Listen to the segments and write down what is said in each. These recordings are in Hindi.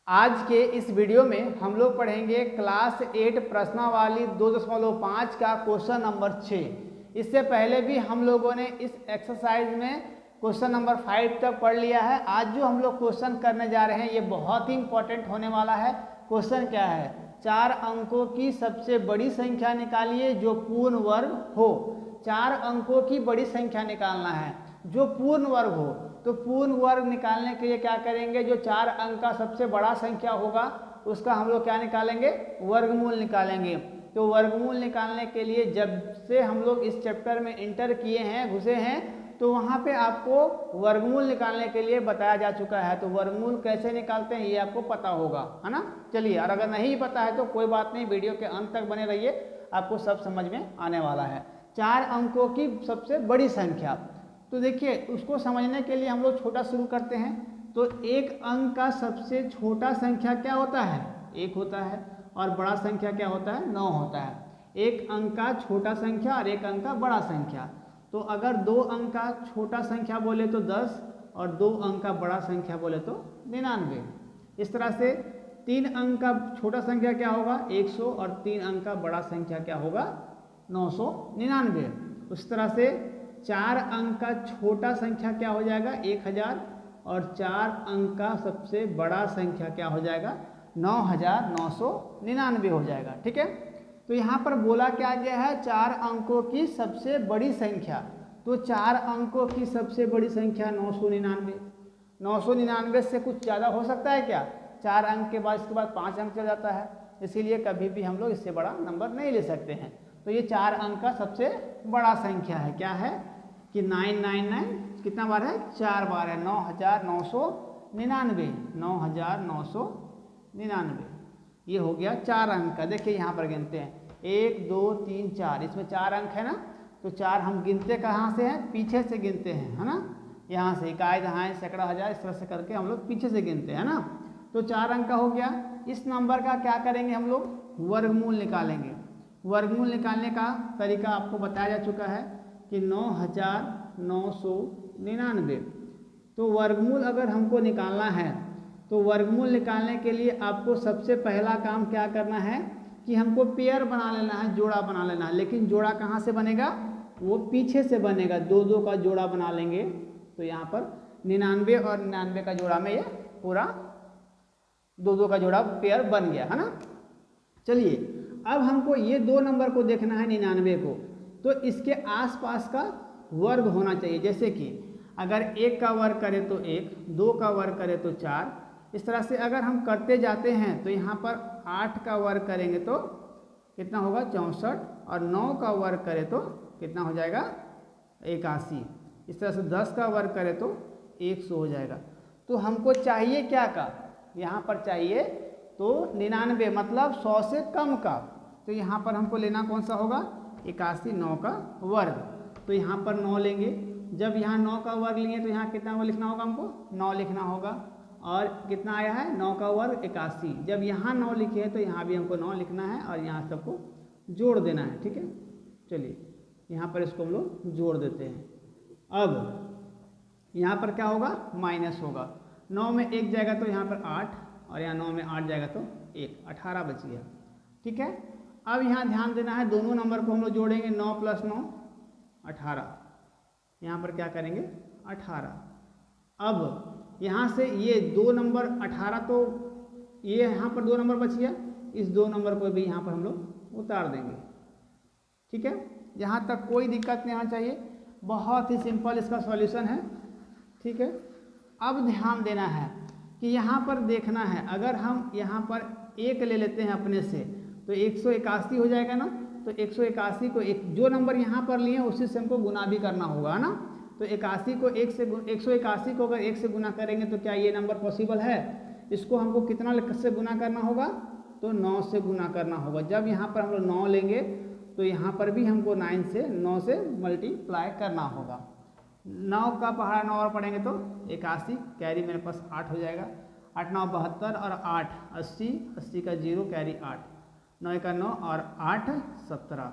आज के इस वीडियो में हम लोग पढ़ेंगे क्लास 8 प्रश्नावली 2.5 का क्वेश्चन नंबर 6। इससे पहले भी हम लोगों ने इस एक्सरसाइज में क्वेश्चन नंबर 5 तक पढ़ लिया है। आज जो हम लोग क्वेश्चन करने जा रहे हैं ये बहुत ही इंपॉर्टेंट होने वाला है। क्वेश्चन क्या है? 4 अंकों की सबसे बड़ी संख्या निकालिए जो पूर्ण वर्ग हो। 4 अंकों की बड़ी संख्या निकालना है जो पूर्ण वर्ग हो। तो पूर्ण वर्ग निकालने के लिए क्या करेंगे? जो 4 अंक का सबसे बड़ा संख्या होगा उसका हम लोग क्या निकालेंगे? वर्गमूल निकालेंगे। तो वर्गमूल निकालने के लिए जब से हम लोग इस चैप्टर में इंटर किए हैं, घुसे हैं, तो वहाँ पे आपको वर्गमूल निकालने के लिए बताया जा चुका है। तो वर्गमूल कैसे निकालते हैं ये आपको पता होगा, है ना। चलिए, और अगर नहीं पता है तो कोई बात नहीं, वीडियो के अंत तक बने रहिए, आपको सब समझ में आने वाला है। 4 अंकों की सबसे बड़ी संख्या, तो देखिए उसको समझने के लिए हम लोग छोटा शुरू करते हैं। तो एक अंक का सबसे छोटा संख्या क्या होता है? 1 होता है। और बड़ा संख्या क्या होता है? 9 होता है। एक अंक का छोटा संख्या और एक अंक का बड़ा संख्या। तो अगर 2 अंक का छोटा संख्या बोले तो 10 और 2 अंक का बड़ा संख्या बोले तो 99। इस तरह से 3 अंक का छोटा संख्या क्या होगा? 100 और 3 अंक का बड़ा संख्या क्या होगा? 999। उस तरह से 4 अंक का छोटा संख्या क्या हो जाएगा? 1000 और 4 अंक का सबसे बड़ा संख्या क्या हो जाएगा? 9999 हो जाएगा। ठीक है, तो यहाँ पर बोला क्या गया है? 4 अंकों की सबसे बड़ी संख्या। तो 4 अंकों की सबसे बड़ी संख्या 999। 999 से कुछ ज़्यादा हो सकता है क्या? 4 अंक के बाद इसके बाद 5 अंक चल जाता है, इसीलिए कभी भी हम लोग इससे बड़ा नंबर नहीं ले सकते हैं। तो ये 4 अंक का सबसे बड़ा संख्या है। क्या है कि 999 कितना बार है? 4 बार है। 9999, 9999, ये हो गया 4 अंक का। देखिए यहाँ पर गिनते हैं 1 2 3 4, इसमें 4 अंक है ना। तो 4 हम गिनते कहाँ से हैं? पीछे से गिनते हैं, है ना। यहाँ से इकाई दहाई सैकड़ा हजार इस तरह से करके हम लोग पीछे से गिनते हैं ना। तो 4 अंक का हो गया। इस नंबर का क्या करेंगे हम लोग? वर्गमूल निकालेंगे। वर्गमूल निकालने का तरीका आपको बताया जा चुका है कि 9999। तो वर्गमूल अगर हमको निकालना है तो वर्गमूल निकालने के लिए आपको सबसे पहला काम क्या करना है कि हमको पेयर बना लेना है, जोड़ा बना लेना है। लेकिन जोड़ा कहाँ से बनेगा? वो पीछे से बनेगा। 2 का जोड़ा बना लेंगे। तो यहाँ पर 99 और 99 का जोड़ा में ये पूरा 2 का जोड़ा पेयर बन गया, है ना। चलिए, अब हमको ये 2 नंबर को देखना है, 99 को। तो इसके आसपास का वर्ग होना चाहिए। जैसे कि अगर 1 का वर्ग करें तो 1, 2 का वर्ग करें तो 4। इस तरह से अगर हम करते जाते हैं तो यहाँ पर 8 का वर्ग करेंगे तो कितना होगा? 64। और 9 का वर्ग करें तो कितना हो जाएगा? 81। इस तरह से 10 का वर्ग करें तो 100 हो जाएगा। तो हमको चाहिए क्या का? यहाँ पर चाहिए तो 99, मतलब 100 से कम का। तो यहाँ पर हमको लेना कौन सा होगा? 81, 9 का वर्ग। तो यहाँ पर 9 लेंगे। जब यहाँ 9 का वर्ग लिए तो यहाँ कितना लिखना होगा? हमको 9 लिखना होगा। और कितना आया है? 9 का वर्ग 81। जब यहाँ 9 लिखे हैं तो यहाँ भी हमको 9 लिखना है और यहाँ सबको जोड़ देना है। ठीक है, चलिए यहाँ पर इसको हम लोग जोड़ देते हैं। अब यहाँ पर क्या होगा? माइनस होगा। 9 में 1 जाएगा तो यहाँ पर 8, और यहाँ 9 में 8 जाएगा तो 1, 18 बच गया। ठीक है, अब यहाँ ध्यान देना है, दोनों नंबर को हम लोग जोड़ेंगे। 9 + 9 18। यहाँ पर क्या करेंगे? 18। अब यहाँ से ये 2 नंबर 18, तो ये यहाँ पर 2 नंबर बच गया। इस 2 नंबर को भी यहाँ पर हम लोग उतार देंगे। ठीक है, यहाँ तक कोई दिक्कत नहीं आना चाहिए। बहुत ही सिंपल इसका सॉल्यूशन है। ठीक है, अब ध्यान देना है कि यहाँ पर देखना है, अगर हम यहाँ पर 1 ले लेते हैं अपने से तो 181 हो जाएगा ना। तो 181 को जो नंबर यहाँ पर लिए उसी से हमको गुना भी करना होगा ना। तो 81 को 1 से 181 को अगर 1 से गुना करेंगे तो क्या ये नंबर पॉसिबल है? इसको हमको कितना से गुना करना होगा? तो 9 से गुना करना होगा। जब यहाँ पर हम लोग 9 लेंगे तो यहाँ पर भी हमको 9 से मल्टीप्लाई करना होगा। 9 का पहाड़ा 9 और पढ़ेंगे तो 81, कैरी मेरे पास 8 हो जाएगा। 8 9 72 और 8 80, 80 का 0 कैरी 8, 9 का 9 और 8 17।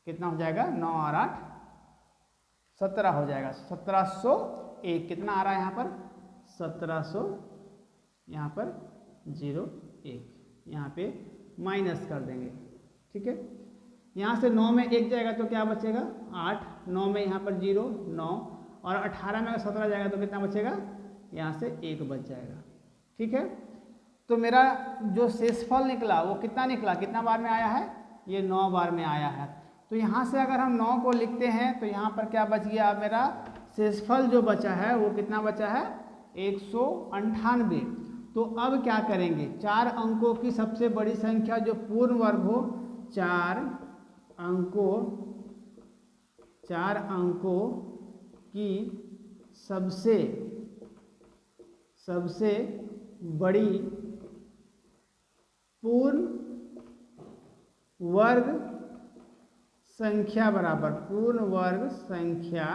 कितना हो जाएगा? 9 और 8 17 हो जाएगा। 1701 कितना आ रहा है यहाँ पर? 1701। यहाँ पर 0 1, यहाँ पे माइनस कर देंगे। ठीक है, यहाँ से 9 में 1 जाएगा तो क्या बचेगा 8, 9 में यहाँ पर 0 9, और 18 में 17 जाएगा तो कितना बचेगा, यहाँ से 1 बच जाएगा। ठीक है, तो मेरा जो शेषफल निकला वो कितना निकला, कितना बार में आया है, ये 9 बार में आया है। तो यहाँ से अगर हम 9 को लिखते हैं तो यहाँ पर क्या बच गया, मेरा शेषफल जो बचा है वो कितना बचा है 198। तो अब क्या करेंगे, 4 अंकों की सबसे बड़ी संख्या जो पूर्ण वर्ग हो, 4 अंकों की सबसे बड़ी पूर्ण वर्ग संख्या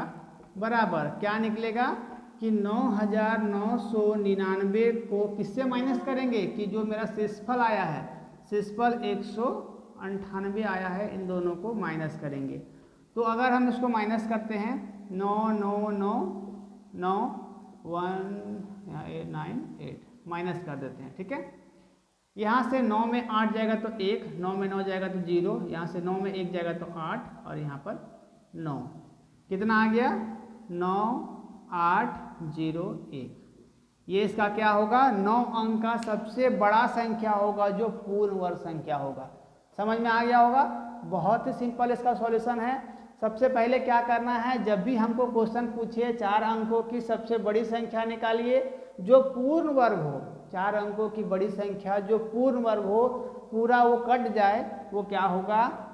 बराबर क्या निकलेगा कि 9999 को किससे माइनस करेंगे, कि जो मेरा शेषफल आया है, शेषफल 198 आया है, इन दोनों को माइनस करेंगे। तो अगर हम इसको माइनस करते हैं 9 9 9 9 1 9 8 माइनस कर देते हैं। ठीक है, यहाँ से 9 में 8 जाएगा तो 1, 9 में 9 जाएगा तो 0, यहाँ से 9 में 1 जाएगा तो 8, और यहाँ पर 9, कितना आ गया 9801। ये इसका क्या होगा, 9 अंक का सबसे बड़ा संख्या होगा जो पूर्ण वर्ग संख्या होगा। समझ में आ गया होगा, बहुत ही सिंपल इसका सॉल्यूशन है। सबसे पहले क्या करना है, जब भी हमको क्वेश्चन पूछे 4 अंकों की सबसे बड़ी संख्या निकालिए जो पूर्ण वर्ग हो, 4 अंकों की बड़ी संख्या जो पूर्ण वर्ग हो, पूरा वो कट जाए, वो क्या होगा,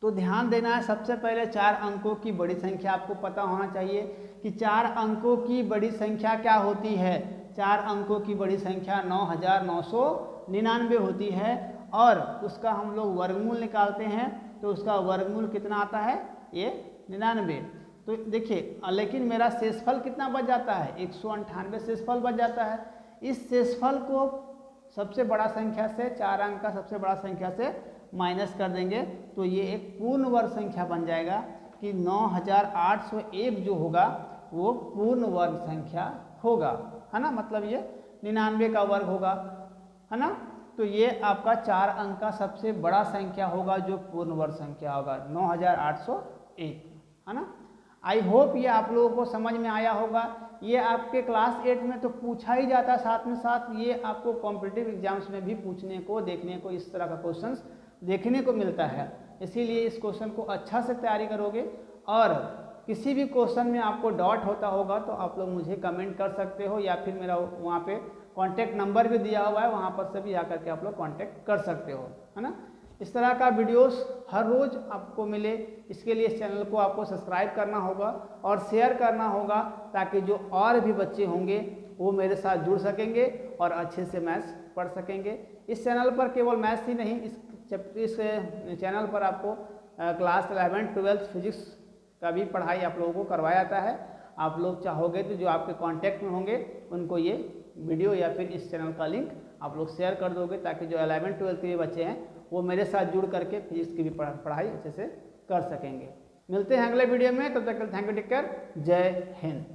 तो ध्यान देना है सबसे पहले 4 अंकों की बड़ी संख्या आपको पता होना चाहिए कि 4 अंकों की बड़ी संख्या क्या होती है। 4 अंकों की बड़ी संख्या 9999 होती है, और उसका हम लोग वर्गमूल निकालते हैं तो उसका वर्गमूल कितना आता है, ये 99। तो देखिए, लेकिन मेरा शेषफल कितना बच जाता है, 198 शेषफल बच जाता है। इस शेषफल को सबसे बड़ा संख्या से, 4 अंक का सबसे बड़ा संख्या से माइनस कर देंगे तो ये एक पूर्ण वर्ग संख्या बन जाएगा कि 9801 जो होगा वो पूर्ण वर्ग संख्या होगा, है ना, मतलब ये 99 का वर्ग होगा, है ना। तो ये आपका 4 अंक का सबसे बड़ा संख्या होगा जो पूर्ण वर्ग संख्या होगा 9801, है ना। आई होप ये आप लोगों को समझ में आया होगा। ये आपके क्लास 8 में तो पूछा ही जाता है, साथ में साथ ये आपको कॉम्पिटिटिव एग्जाम्स में भी पूछने को, देखने को, इस तरह का क्वेश्चंस देखने को मिलता है। इसीलिए इस क्वेश्चन को अच्छा से तैयारी करोगे, और किसी भी क्वेश्चन में आपको डाउट होता होगा तो आप लोग मुझे कमेंट कर सकते हो, या फिर मेरा वहाँ पे कॉन्टैक्ट नंबर भी दिया हुआ है, वहाँ पर से भी आकर के आप लोग कॉन्टैक्ट कर सकते हो, है ना। इस तरह का वीडियोस हर रोज़ आपको मिले, इसके लिए इस चैनल को आपको सब्सक्राइब करना होगा और शेयर करना होगा, ताकि जो और भी बच्चे होंगे वो मेरे साथ जुड़ सकेंगे और अच्छे से मैथ्स पढ़ सकेंगे। इस चैनल पर केवल मैथ्स ही नहीं, इस चैनल पर आपको क्लास 11 12 फिजिक्स का भी पढ़ाई आप लोगों को करवाया जाता है। आप लोग चाहोगे तो जो आपके कांटेक्ट में होंगे उनको ये वीडियो या फिर इस चैनल का लिंक आप लोग शेयर कर दोगे, ताकि जो 11 12 के बच्चे हैं वो मेरे साथ जुड़ करके फिजिक्स की भी पढ़ाई अच्छे से कर सकेंगे। मिलते हैं अगले वीडियो में, तब तक थैंक यू, टेक केयर, जय हिंद।